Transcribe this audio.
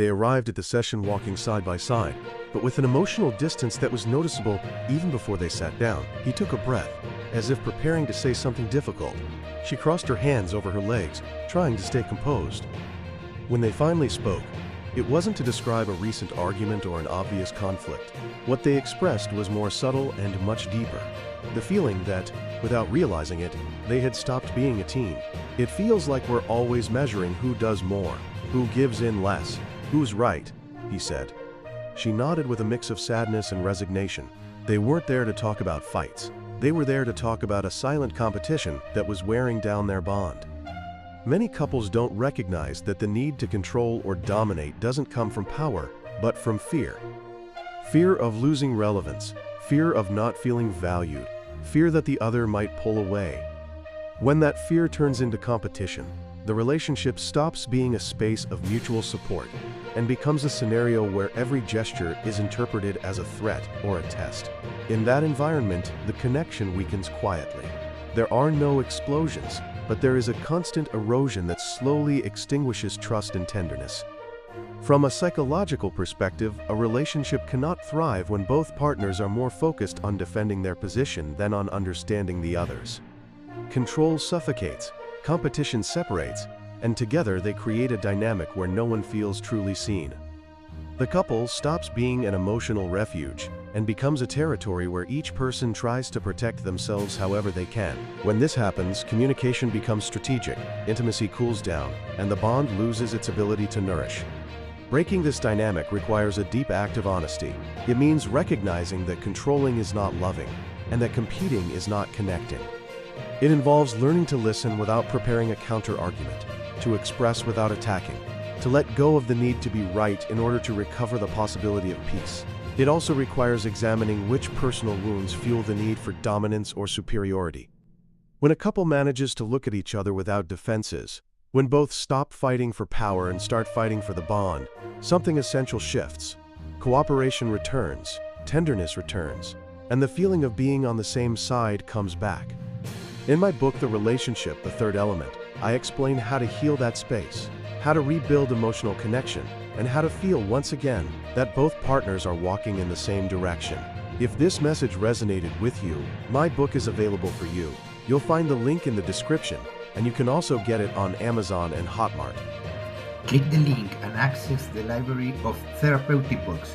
They arrived at the session walking side by side, but with an emotional distance that was noticeable even before they sat down. He took a breath, as if preparing to say something difficult. She crossed her hands over her legs, trying to stay composed. When they finally spoke, it wasn't to describe a recent argument or an obvious conflict. What they expressed was more subtle and much deeper. The feeling that, without realizing it, they had stopped being a team. It feels like we're always measuring who does more, who gives in less, who's right, he said. She nodded with a mix of sadness and resignation. They weren't there to talk about fights. They were there to talk about a silent competition that was wearing down their bond. Many couples don't recognize that the need to control or dominate doesn't come from power, but from fear. Fear of losing relevance, fear of not feeling valued, fear that the other might pull away. When that fear turns into competition, the relationship stops being a space of mutual support and becomes a scenario where every gesture is interpreted as a threat or a test. In that environment, the connection weakens quietly. There are no explosions, but there is a constant erosion that slowly extinguishes trust and tenderness. From a psychological perspective, a relationship cannot thrive when both partners are more focused on defending their position than on understanding the others. Control suffocates, competition separates, and together they create a dynamic where no one feels truly seen. The couple stops being an emotional refuge and becomes a territory where each person tries to protect themselves however they can. When this happens, communication becomes strategic, intimacy cools down, and the bond loses its ability to nourish. Breaking this dynamic requires a deep act of honesty. It means recognizing that controlling is not loving, and that competing is not connecting. It involves learning to listen without preparing a counter-argument, to express without attacking, to let go of the need to be right in order to recover the possibility of peace. It also requires examining which personal wounds fuel the need for dominance or superiority. When a couple manages to look at each other without defenses, when both stop fighting for power and start fighting for the bond, something essential shifts. Cooperation returns, tenderness returns, and the feeling of being on the same side comes back. In my book, The Relationship, the Third Element, I explain how to heal that space, how to rebuild emotional connection, and how to feel once again that both partners are walking in the same direction. If this message resonated with you, my book is available for you. You'll find the link in the description, and you can also get it on Amazon and Hotmart. Click the link and access the library of therapeutic books.